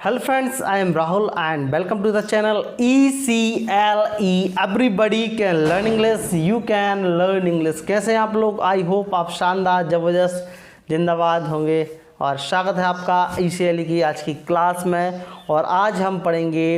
Hello friends, I am Rahul and welcome to the channel ECLE. Everybody can learn English, you can learn English. कैसे हैं आप लोग? I hope आप शानदार, ज़बरदस्त, जिंदाबाद होंगे और स्वागत है आपका ECLE की आज की क्लास में। और आज हम पढ़ेंगे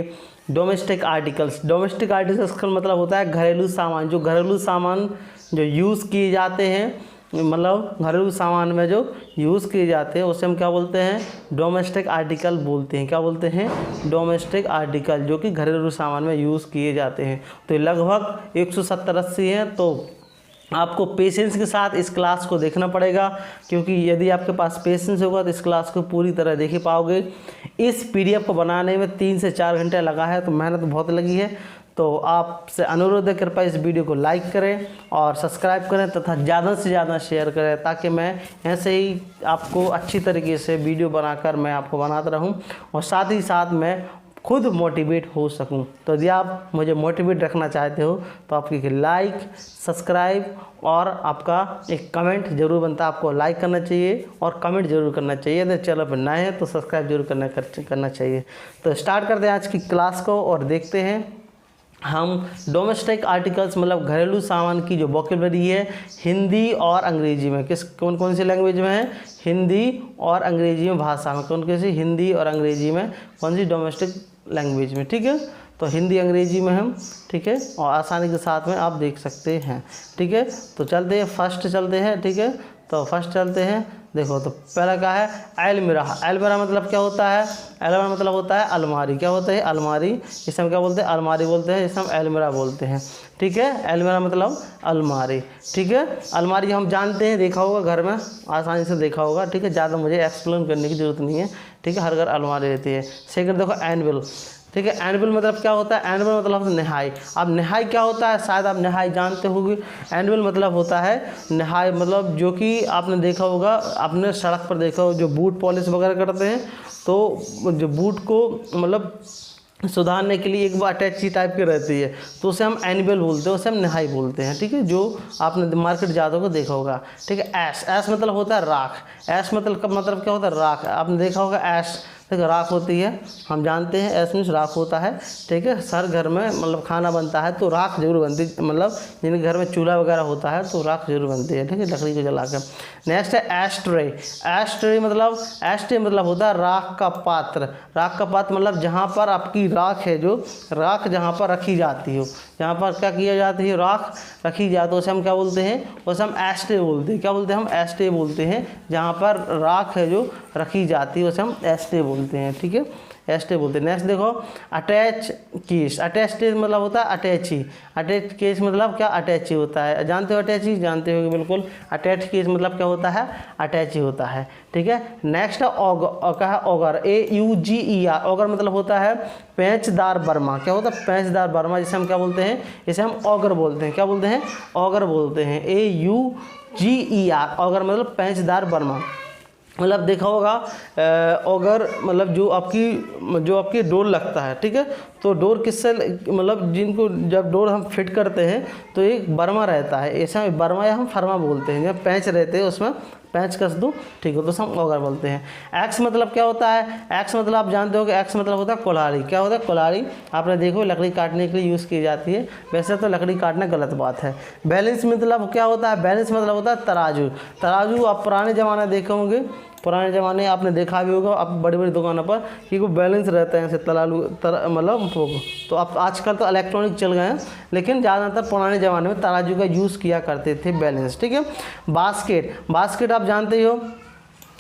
डोमेस्टिक आर्टिकल्स। डोमेस्टिक आर्टिकल्स का मतलब होता है घरेलू सामान, जो घरेलू सामान जो यूज़ किए जाते हैं, मतलब घरेलू सामान में जो यूज़ किए जाते हैं उसे हम क्या बोलते हैं? डोमेस्टिक आर्टिकल बोलते हैं। क्या बोलते हैं? डोमेस्टिक आर्टिकल, जो कि घरेलू सामान में यूज़ किए जाते हैं। तो ये लगभग 170-80 हैं। तो आपको पेशेंस के साथ इस क्लास को देखना पड़ेगा, क्योंकि यदि आपके पास पेशेंस होगा तो इस क्लास को पूरी तरह देख ही पाओगे। इस PDF को बनाने में 3 से 4 घंटे लगा है, तो मेहनत बहुत लगी है। तो आपसे अनुरोध है, कृपया इस वीडियो को लाइक करें और सब्सक्राइब करें तथा ज़्यादा से ज़्यादा शेयर करें, ताकि मैं ऐसे ही आपको अच्छी तरीके से वीडियो बनाकर मैं आपको बनाता रहूं और साथ ही साथ मैं खुद मोटिवेट हो सकूं। तो यदि आप मुझे मोटिवेट रखना चाहते हो तो आपकी लाइक, सब्सक्राइब और आपका एक कमेंट ज़रूर बनता है। आपको लाइक करना चाहिए और कमेंट ज़रूर करना चाहिए। यदि चैनल पर नए हैं तो सब्सक्राइब जरूर करना चाहिए। तो स्टार्ट करते हैं आज की क्लास को और देखते हैं हम डोमेस्टिक आर्टिकल्स मतलब घरेलू सामान की जो वोकैबुलरी है हिंदी और अंग्रेजी में। कौन कौन सी लैंग्वेज में है? हिंदी और अंग्रेजी में भाषा में। कौन कौन सी? हिंदी और अंग्रेजी में। कौन सी? डोमेस्टिक लैंग्वेज में। ठीक है, तो हिंदी अंग्रेजी में हम, ठीक है, और आसानी के साथ में आप देख सकते हैं। ठीक है, तो चलते हैं, फर्स्ट चलते हैं। ठीक है, तो फर्स्ट चलते हैं। देखो, तो पहला क्या है? अलमीरा। अलमीरा मतलब क्या होता है? अलमीरा मतलब होता है अलमारी। क्या होता है? अलमारी। इसे हम क्या बोलते हैं? अलमारी बोलते हैं। इसे हम अलमीरा बोलते हैं। ठीक है, अलमीरा मतलब अलमारी। ठीक है, अलमारी हम जानते हैं, देखा होगा घर में, आसानी से देखा होगा। ठीक है, ज़्यादा मुझे एक्सप्लेन करने की ज़रूरत नहीं है। ठीक है, हर घर अलमारी रहती है। सेकंड देखो, एनविल। ठीक है, एनविल मतलब क्या होता है? एनविल मतलब नहाई। अब नहाई क्या होता है? शायद आप नहाई जानते होंगे। एनविल मतलब होता है नहाई, मतलब जो कि आपने देखा होगा, आपने सड़क पर देखा हो, जो बूट पॉलिश वगैरह करते हैं, तो जो बूट को मतलब सुधारने के लिए एक बार अटैची टाइप की रहती है, तो उसे हम एनिमल बोलते हैं, उसे हम नहाई बोलते हैं। ठीक है, जो आपने मार्केट ज़्यादा को देखा होगा। ठीक है, ऐश। ऐश मतलब होता है राख। ऐश मतलब क्या होता है? राख। आपने देखा होगा ऐश, ठीक है, राख होती है, हम जानते हैं। ऐश मीन्स राख होता है। ठीक है, हर घर में मतलब खाना बनता है तो राख जरूर बनती है, मतलब जिनके घर में चूल्हा वगैरह होता है तो राख जरूर बनती है। ठीक है, लकड़ी को जलाकर। नेक्स्ट है एस्ट्रे। एस्ट्रे मतलब होता है राख का पात्र। राख का पात्र मतलब जहाँ पर आपकी राख है, जो राख जहाँ पर रखी जाती हो, जहाँ पर क्या किया जाती है? राख रखी जाती है, उसे हम क्या बोलते हैं? उसे हम एस्ट्रे बोलते हैं। क्या बोलते हैं? हम एस्ट्रे बोलते हैं। जहाँ पर राख है जो रखी जाती है उसे हम एस्ट्रे बोलते हैं। ठीक है, एस्ट्रे बोलते हैं। नेक्स्ट देखो, अटैच केस। अटैच केस मतलब होता है अटैची। अटैच केस मतलब क्या? अटैची होता है। जानते हो अटैची? जानते हो बिल्कुल। अटैच केस मतलब क्या होता है? अटैची होता है। ठीक है, नेक्स्ट है ऑगर। क्या है? ऑगर। AUGER। ऑगर मतलब होता है पेंचदार बर्मा। क्या होता है? पेंचदार बर्मा, जिसे हम क्या बोलते हैं? इसे हम ऑगर बोलते हैं। क्या बोलते हैं? ऑगर बोलते हैं। AUGER। ऑगर मतलब पेंचदार बर्मा। मतलब देखा होगा ऑगर मतलब जो आपकी डोर लगता है। ठीक है, तो डोर किससे, मतलब जिनको जब डोर हम फिट करते हैं तो एक बर्मा रहता है, ऐसा बर्मा या हम फर्मा बोलते हैं। जब पैंच रहते हैं उसमें पैंच कस दो, ठीक है, तो हम ऑगर बोलते हैं। एक्स मतलब क्या होता है? एक्स मतलब आप जानते हो कि एक्स मतलब होता है कुल्हाड़ी। क्या होता है? कुल्हाड़ी। आपने देखो लकड़ी काटने के लिए यूज़ की जाती है, वैसे तो लकड़ी काटना गलत बात है। बैलेंस मतलब क्या होता है? बैलेंस मतलब होता है तराजू। तराजू आप पुराने ज़माने देखे होंगे, पुराने ज़माने आपने देखा भी होगा आप बड़ी बड़ी दुकानों पर कि वो बैलेंस रहते हैं ऐसे मतलब तो अब आजकल तो इलेक्ट्रॉनिक चल गए हैं, लेकिन ज़्यादातर पुराने ज़माने में तराजू का यूज़ किया करते थे, बैलेंस। ठीक है, बास्केट। बास्केट आप जानते ही हो।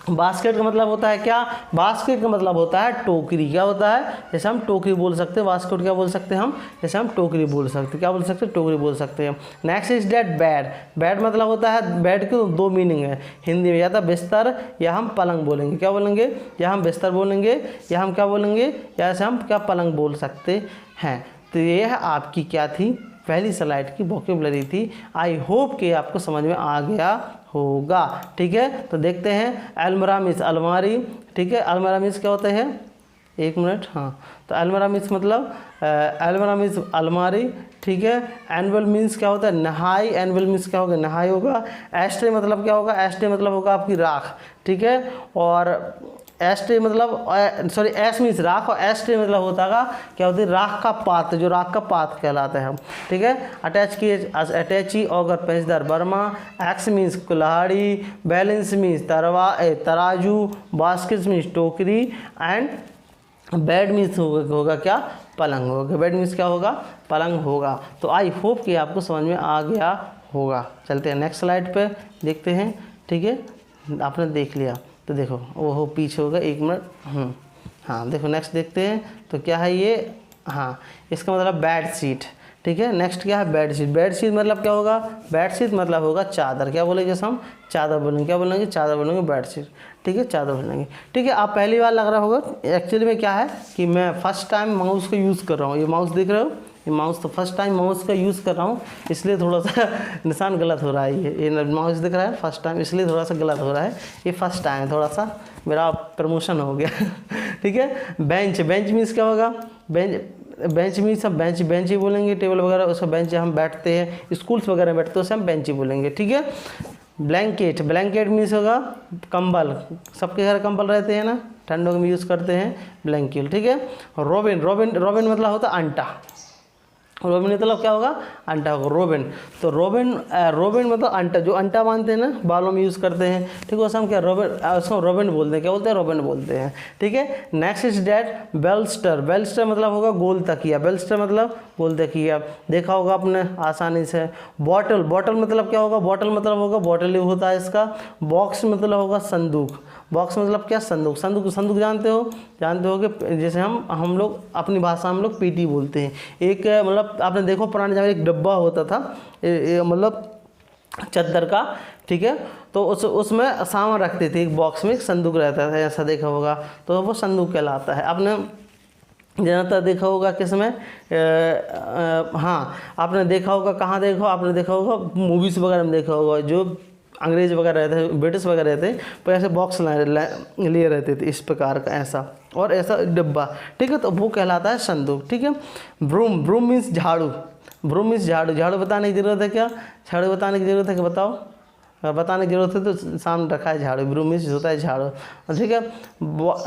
बास्केट का मतलब होता है क्या? बास्केट का मतलब होता है टोकरी। क्या होता है? जैसे हम टोकरी बोल सकते हैं। बास्केट क्या बोल सकते हैं हम? जैसे हम टोकरी बोल सकते हैं। क्या बोल सकते हैं? टोकरी बोल सकते हैं। Next is death bed. Bed मतलब होता है, बेड के 2 मीनिंग है हिंदी में, या तो बिस्तर या हम पलंग बोलेंगे। क्या बोलेंगे? या हम बिस्तर बोलेंगे या हम क्या बोलेंगे, या ऐसे हम क्या पलंग बोल सकते हैं। तो ये है आपकी क्या थी? पहली स्लाइड की वोकैबुलरी थी। आई होप कि आपको समझ में आ गया होगा। ठीक है, तो देखते हैं। अलमीरा मीन्स अलमारी। ठीक है, अलमीरा मीन्स क्या होते हैं? एक मिनट, हाँ, तो अलमीरा मीन्स मतलब अलमीरा मीन्स अलमारी। ठीक है, एनवल मीन्स क्या होता है? नहाई। एनवल मीन्स क्या होगा? नहाई होगा। एस्ट्रे मतलब क्या होगा? एस्ट्रे मतलब होगा आपकी राख। ठीक है, और एस्ट्रे मतलब सॉरी एस मीन्स राख, और एस्ट्रे मतलब होता है क्या होती है राख का पात, जो राख का पात कहलाता है हम, ठीक है। अटैच किए अटैची, ऑगर पेंचदार बर्मा, एक्स मीन्स कुल्हाड़ी, बैलेंस मीन्स तराजू, बास्केट मीन्स टोकरी, एंड बेड मीन्स होगा क्या पलंग होगा। बेड मीन्स क्या होगा पलंग होगा। तो आई होप कि आपको समझ में आ गया होगा। चलते हैं नेक्स्ट स्लाइड पे देखते हैं, ठीक है। आपने देख लिया तो देखो वो पीछे होगा, 1 मिनट। हाँ देखो नेक्स्ट देखते हैं तो क्या है ये, हाँ इसका मतलब बेड शीट, ठीक है। नेक्स्ट क्या है बेड शीट। बेड शीट मतलब क्या होगा, बेड शीट मतलब होगा चादर। क्या बोलेंगे हम चादर बोलेंगे, क्या बोलेंगे चादर बोलेंगे, बेड शीट, ठीक है चादर बोलेंगे, ठीक है। आप पहली बार लग रहा होगा, एक्चुअली में क्या है कि मैं फर्स्ट टाइम माउस को यूज़ कर रहा हूँ। ये माउस देख रहे हो, ये माउस तो फर्स्ट टाइम माउस का यूज़ कर रहा हूँ, इसलिए थोड़ा सा निशान गलत हो रहा है। ये माउस दिख रहा है फर्स्ट टाइम, इसलिए थोड़ा सा गलत हो रहा है। ये फर्स्ट टाइम थोड़ा सा मेरा प्रमोशन हो गया ठीक है। बेंच, बेंच मीन्स क्या होगा, बेंच मीन्स सब बेंच ही बोलेंगे। टेबल वगैरह उसका बेंच हम बैठते हैं, स्कूल्स वगैरह बैठते हैं उसे हम बेंच ही बोलेंगे, ठीक है। ब्लैंकेट, ब्लैंकेट मीन्स होगा कंबल, सबके घर कंबल रहते हैं ना, ठंडों में यूज़ करते हैं ब्लैंकेट, ठीक है। रोबिन, रोबिन रोबिन मतलब होता है अंटा, रोबिन मतलब क्या होगा अंटा होगा रोबिन। तो रोबिन रोबिन मतलब अंटा, जो अंटा बांधते हैं ना बालों में यूज़ करते हैं, ठीक है उसे हम क्या रोबिन, उसको रोबिन बोलते हैं, क्या बोलते हैं रोबिन बोलते हैं, ठीक है। नेक्स्ट इज डैट बेलस्टर, बेलस्टर मतलब होगा गोल तकिया, बेलस्टर मतलब गोल तकिया, देखा होगा आपने आसानी से। बॉटल, बॉटल मतलब क्या होगा, बॉटल मतलब होगा बॉटल ही होता है इसका। बॉक्स मतलब होगा संदूक, बॉक्स मतलब क्या संदूक, संदूक संदूक जानते हो कि जैसे हम लोग अपनी भाषा में हम लोग पेटी बोलते हैं। एक मतलब आपने देखो पुराने जमाने एक डब्बा होता था मतलब चद्दर का, ठीक है, तो उसमें सामान रखते थे, एक बॉक्स में एक संदूक रहता था, ऐसा देखा होगा, तो वो संदूक कहलाता है। आपने ज़्यादातर देखा होगा किसमें, हाँ आपने देखा होगा, कहाँ देखा आपने देखा होगा मूवीज़ वगैरह में देखा होगा, जो अंग्रेज वगैरह रहते थे, ब्रिटिश वगैरह रहते पर ऐसे बॉक्स लिए रहते थे इस प्रकार का, ऐसा और ऐसा डब्बा, ठीक है, तो वो कहलाता है संदूक, ठीक है। ब्रूम, ब्रूम मीन्स झाड़ू, ब्रूम मीन्स झाड़ू, झाड़ू बताने की ज़रूरत है क्या, झाड़ू बताने की ज़रूरत है कि बताओ, अगर बताने की जरूरत है तो सामने रखा है झाड़ू, ब्रूम मीन्स होता है झाड़ू, ठीक है।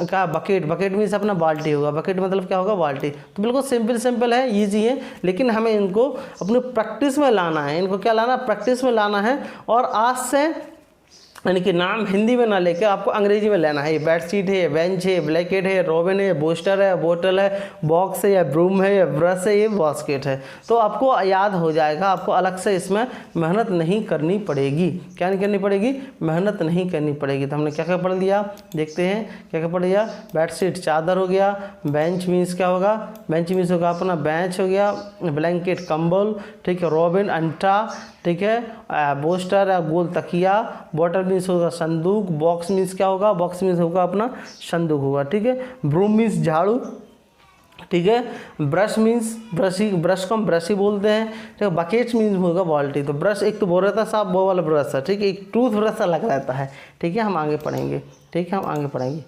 क्या बकेट, बकेट मीन्स अपना बाल्टी होगा, बकेट मतलब क्या होगा बाल्टी। तो बिल्कुल सिंपल है, ईजी है, लेकिन हमें इनको अपने प्रैक्टिस में लाना है, इनको क्या लाना प्रैक्टिस में लाना है। और आज से यानी कि नाम हिंदी में ना लेकर आपको अंग्रेजी में लेना है। ये बेडशीट है, बेंच है, ब्लैंकेट है, रोबिन है, बोस्टर है, बोतल है, बॉक्स है या ब्रूम है या ब्रश है, ये बास्केट है, तो आपको याद हो जाएगा। आपको अलग से इसमें मेहनत नहीं करनी पड़ेगी। क्या नहीं करनी पड़ेगी, मेहनत नहीं करनी पड़ेगी। तो हमने क्या क्या पढ़ लिया, देखते हैं क्या क्या पढ़ लिया। बेडशीट चादर हो गया, बेंच मीन्स क्या होगा, बेंच मीन्स होगा अपना बेंच हो गया, ब्लैंकेट कंबल, ठीक है, रोबिन अंटा, ठीक है, बोस्टर या गोल तकिया, बॉटल मीन्स होगा संदूक, बॉक्स मीन्स क्या होगा, बॉक्स मीन्स होगा अपना संदूक होगा, ठीक है। ब्रूम मीन्स झाड़ू, ठीक है। ब्रश मीन्स ब्रश को हम ब्रश ही बोलते हैं, ठीक है। बकेट मीन्स होगा बाल्टी। तो ब्रश एक तो बोल रहा था साहब वो वाला ब्रश है, ठीक है, एक टूथ ब्रश सा लग रहता है, ठीक है। हम आगे पढ़ेंगे, ठीक है, हम आगे पढ़ेंगे।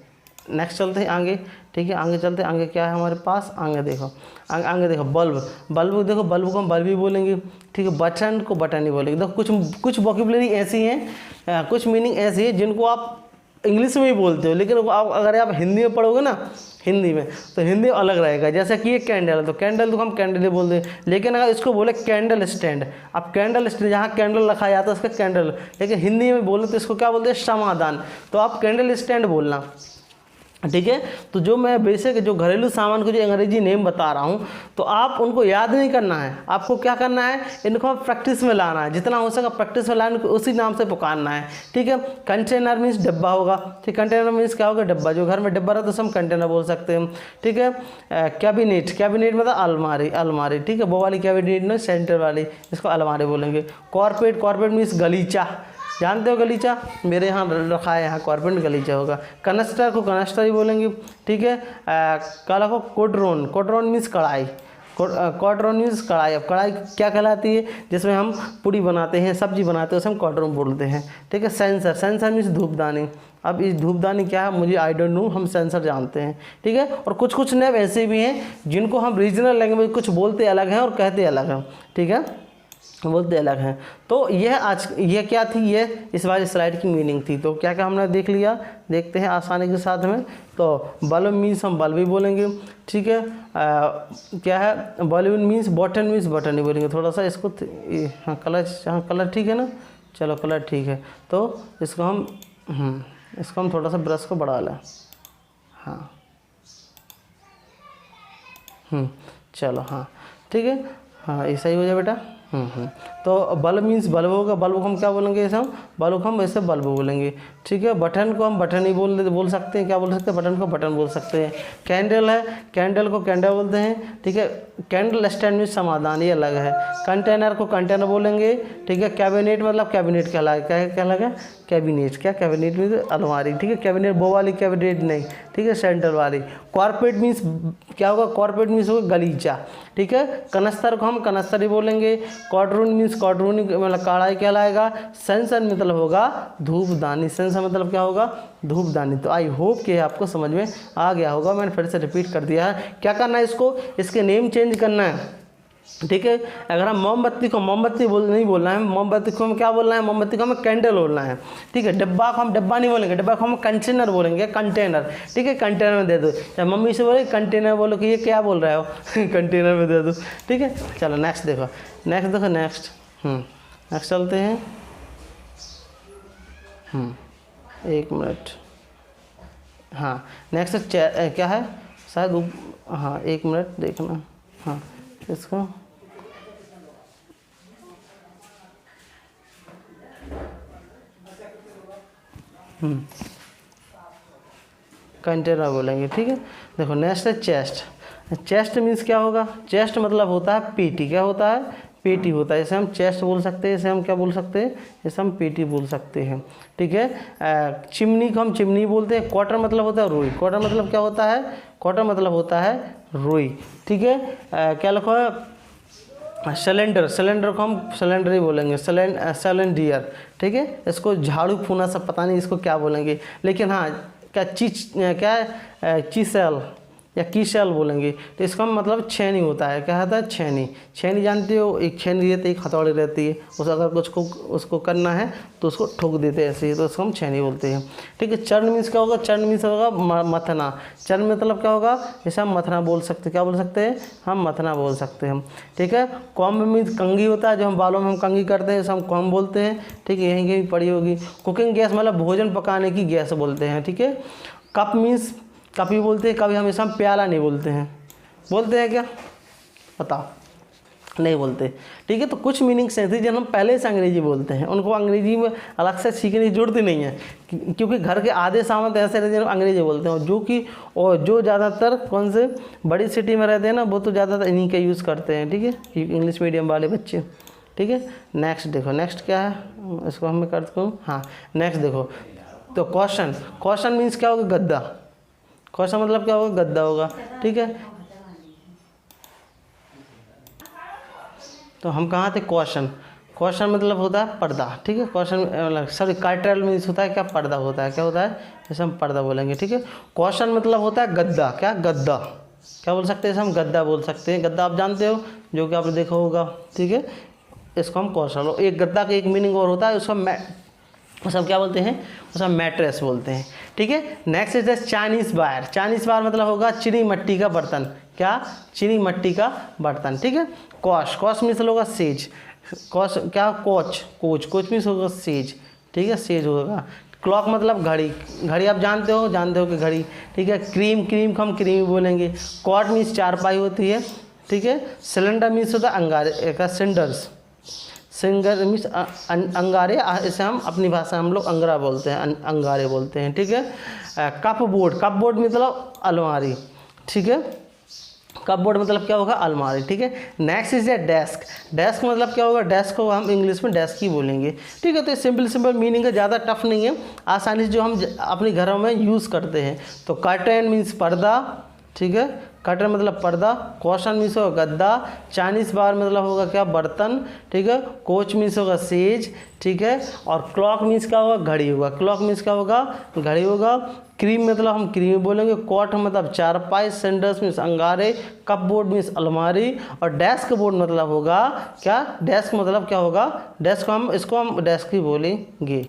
नेक्स्ट चलते हैं आगे, ठीक है, आगे चलते हैं। आगे क्या है हमारे पास, आगे देखो, आगे देखो बल्ब, बल्ब देखो, बल्ब को हम बल्ब ही बोलेंगे, ठीक है। बटन को बटन ही बोलेंगे। देखो कुछ वोकैबुलरी ऐसी हैं, कुछ मीनिंग ऐसी है जिनको आप इंग्लिश में ही बोलते हो, लेकिन अगर आप हिंदी में पढ़ोगे ना, हिंदी में तो हिंदी अलग रहेगा। जैसे कि ये कैंडल है, तो कैंडल तो हम कैंडल ही बोलते हैं, लेकिन अगर इसको बोले कैंडल स्टैंड, अब कैंडल स्टैंड जहाँ कैंडल रखा जाता है उसका कैंडल, लेकिन हिंदी में बोले तो इसको क्या बोलते हैं समाधान, तो आप कैंडल स्टैंड बोलना, ठीक है। तो जो मैं बेसिक जो घरेलू सामान को जो अंग्रेजी नेम बता रहा हूँ, तो आप उनको याद नहीं करना है, आपको क्या करना है, इनको प्रैक्टिस में लाना है, जितना हो सके प्रैक्टिस में लाना, उसी नाम से पुकारना है, ठीक है। कंटेनर मीन्स डब्बा होगा, ठीक, कंटेनर मीन्स क्या होगा डब्बा, जो घर में डब्बा रहता है तो हम कंटेनर बोल सकते हैं, ठीक है। कैबिनेट, कैबिनेट मतलब अलमारी, अलमारी, ठीक है, वो वाली कैबिनेट नहीं सेंटर वाली, इसको अलमारी बोलेंगे। कॉर्पेट, कॉर्पेट मीन्स गलीचा, जानते हो गलीचा, मेरे यहाँ रखा है, यहाँ कॉर्पेट गलीचा होगा। कनस्टर को कनस्टर ही बोलेंगे, ठीक है। काला को कोटरोन, कोटरोन मीन्स कढ़ाई, कोटरोन मीन्स कढ़ाई। अब कढ़ाई क्या कहलाती है, जिसमें हम पूड़ी बनाते हैं, सब्जी बनाते हैं, उसे हम कोटरोन बोलते हैं, ठीक है। सेंसर, सेंसर मीन्स धूपदानी। अब इस धूपदानी क्या है मुझे आई डोंट नो, हम सेंसर जानते हैं, ठीक है। और कुछ कुछ नेम ऐसे भी हैं जिनको हम रीजनल लैंग्वेज कुछ बोलते अलग हैं और कहते अलग हैं, ठीक है। बोलते अलग हैं। तो ये क्या थी, ये इस बार स्लाइड की मीनिंग थी। तो क्या क्या हमने देख लिया, देखते हैं आसानी के साथ में। तो बल्ब मीन्स हम बल्ब ही बोलेंगे, ठीक है। क्या है, bulb means button means button ही बोलेंगे। थोड़ा सा इसको हाँ कलर ठीक है ना, चलो कलर ठीक है। तो इसको हम थोड़ा सा ब्रश को बढ़ा लें, हाँ चलो हाँ ठीक है, हाँ ऐसा ही हो जाए बेटा। तो बल्ब मीन्स बल्ब होगा, बल्ब को हम क्या बोलेंगे, ऐसे हम बल्ब को हम ऐसे बल्ब बोलेंगे, ठीक है। बटन को हम बटन ही बोल सकते हैं, क्या बोल सकते हैं, बटन को बटन बोल सकते हैं। कैंडल है, कैंडल को कैंडल बोलते हैं, ठीक है। कैंडल स्टैंड मीन्स समाधान, ये अलग है। कंटेनर को कंटेनर बोलेंगे, ठीक है। कैबिनेट मतलब कैबिनेट क्या लगा, कैबिनेट, क्या कैबिनेट मीन्स अलमारी, ठीक है। कैबिनेट वो वाली कैबिनेट नहीं, ठीक है, सेंटर वाली। कॉर्पोरेट मीन्स क्या होगा, कॉर्पोरेट मीन्स होगा गलीचा, ठीक है। कनस्तर को हम कनस्तर ही बोलेंगे। कॉटरून मीन्स कॉटरून मतलब कढ़ाई कहलाएगा। सेंसर मतलब होगा धूपदानी, सेंसर मतलब क्या होगा, धूपदानी। तो आई होप कि आपको समझ में आ गया होगा, मैंने फिर से रिपीट कर दिया है। क्या करना है, इसको इसके नेम चेंज करना है, ठीक है। अगर हम मोमबत्ती को मोमबत्ती नहीं बोलना है, मोमबत्ती को हम क्या बोलना है, मोमबत्ती को हमें कैंडल बोलना है, ठीक है। डब्बा को हम डब्बा नहीं बोलेंगे, डब्बा को हम कंटेनर बोलेंगे, कंटेनर, ठीक है। कंटेनर में दे दो, चाहे मम्मी से बोले कंटेनर बोलो कि ये क्या बोल रहे हो कंटेनर में दे दो, ठीक है। चलो नेक्स्ट देखो, नेक्स्ट चलते हैं। एक मिनट, हाँ नेक्स्ट क्या है शायद, हाँ एक मिनट देखना, हाँ इसको कंटेनर बोलेंगे, ठीक है। देखो नेक्स्ट है चेस्ट। चेस्ट मीन्स क्या होगा, चेस्ट मतलब होता है पेटी, क्या होता है, पेटी होता है। इसे हम चेस्ट बोल सकते हैं, इसे हम क्या बोल सकते हैं, इसे हम पेटी बोल सकते हैं, ठीक है। चिमनी को हम चिमनी बोलते हैं। क्वार्टर मतलब होता है रुई, क्वार्टर मतलब क्या होता है, क्वार्टर मतलब होता है रुई, ठीक है। क्या लिखो है, सिलेंडर, सिलेंडर को हम सिलेंडर ही बोलेंगे, सिलेंडियर, ठीक है। इसको झाड़ू फूना सब पता नहीं इसको क्या बोलेंगे, लेकिन हाँ चीसेल या कीशल बोलेंगे। तो इसका मतलब छेनी होता है, क्या होता है, छेनी। छेनी जानते हो, एक छेनी रहती है, एक हथौड़ी रहती है, उस अगर कुछ को उसको करना है तो उसको ठोक देते हैं ऐसे ही, तो उसको हम छेनी बोलते हैं, ठीक है। चरण मीन्स क्या होगा, चरण मीन्स होगा मथना। चरण मतलब क्या होगा, जैसे हम मथना बोल सकते हैं, क्या बोल सकते हैं, हम मथना बोल सकते हैं, ठीक है। कॉम्ब मीन्स कंघी होता है, जो हम बालों में हम कंघी करते हैं, इसे हम कॉम्ब बोलते हैं, ठीक है, यहीं कहीं पड़ी होगी। कुकिंग गैस मतलब भोजन पकाने की गैस बोलते हैं, ठीक है। कप मीन्स कप ही बोलते हैं, कभी हमेशा हम प्याला नहीं बोलते हैं, बोलते हैं क्या, बताओ, नहीं बोलते, ठीक है। तो कुछ मीनिंग्स ऐसी जब हम पहले से अंग्रेजी बोलते हैं, उनको अंग्रेजी में अलग से सीखने की जरूरत ही नहीं है, क्योंकि घर के आधे सामान ऐसे रहते हैं अंग्रेजी बोलते हैं, जो कि और जो ज़्यादातर कौन से बड़ी सिटी में रहते हैं ना, वो तो ज़्यादातर इन्हीं का यूज़ करते हैं, ठीक है, इंग्लिश मीडियम वाले बच्चे, ठीक है। नेक्स्ट देखो, नेक्स्ट क्या है, इसको हम कर सकूँ, हाँ नेक्स्ट देखो। तो क्वेश्चन, क्वेश्चन मीन्स क्या होगा, गद्दा। क्वेश्चन मतलब क्या होगा, गद्दा होगा, ठीक है। तो हम कहाँ थे, क्वेश्चन, क्वेश्चन मतलब होता है पर्दा, ठीक है। क्वेश्चन मतलब सॉरी कार्टेल मीन्स होता है क्या, पर्दा होता है, क्या होता है, जैसे हम पर्दा बोलेंगे, ठीक है। क्वेश्चन मतलब होता है गद्दा, क्या, गद्दा, क्या बोल सकते हैं, हम गद्दा बोल सकते हैं। गद्दा आप जानते हो, जो कि आपने देखा होगा, ठीक है। इसको हम क्वेश्चन, एक गद्दा का एक मीनिंग और होता है, उसको हम क्या बोलते हैं, उसको हम मैट्रेस बोलते हैं, ठीक है। Next is the Chinese bar. Chinese bar मतलब होगा चीनी मट्टी का बर्तन, क्या, चीनी मट्टी का बर्तन, ठीक है। कॉश, कॉश मीन्स होगा सेज, कॉश क्या, कोच, कोच मीन्स होगा सेज, ठीक है, सेज होगा। क्लॉक मतलब घड़ी, घड़ी आप जानते हो कि घड़ी, ठीक है। क्रीम, क्रीम को हम क्रीम बोलेंगे। कॉट मीन्स चारपाई होती है, ठीक है। सिलेंडर मीन्स होता है अंगारे का, सिंडर्स, सिंगर मीन्स अंगारे, इसे हम अपनी भाषा हम लोग अंगरा बोलते हैं, अंगारे बोलते हैं, ठीक है। कप बोर्ड, कप बोर्ड मतलब अलमारी, ठीक है। कप बोर्ड मतलब क्या होगा, अलमारी, ठीक है। Next is a desk. Desk मतलब क्या होगा, डेस्क को हम इंग्लिश में डेस्क ही बोलेंगे, ठीक है। तो ये सिंपल मीनिंग है, ज़्यादा टफ नहीं है, आसानी से जो हम अपने घरों में यूज़ करते हैं। तो कर्टेन मीन्स पर्दा, ठीक है। कर्टन मतलब पर्दा, क्वेश्चन मीन्स होगा गद्दा, चाइनीज बार मतलब होगा क्या बर्तन, ठीक है। कोच मीन्स होगा सेज, ठीक है। और क्लॉक मीन्स क्या होगा घड़ी होगा, क्लॉक मीन्स क्या होगा घड़ी होगा। क्रीम मतलब हम क्रीम बोलेंगे, कॉट मतलब चारपाई, सेंडर्स मीन्स अंगारे, कप बोर्ड मीन्स अलमारी, और डेस्क बोर्ड मतलब होगा क्या डेस्क मतलब क्या होगा डेस्क, इसको हम डेस्क ही बोलेंगे।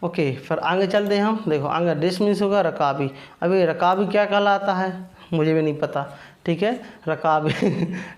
ओके फिर आगे चलते हैं हम। देखो आगे डिश मीन्स होगा रकाबी। अभी रकाबी क्या कहलाता है मुझे भी नहीं पता, ठीक है। रकाबी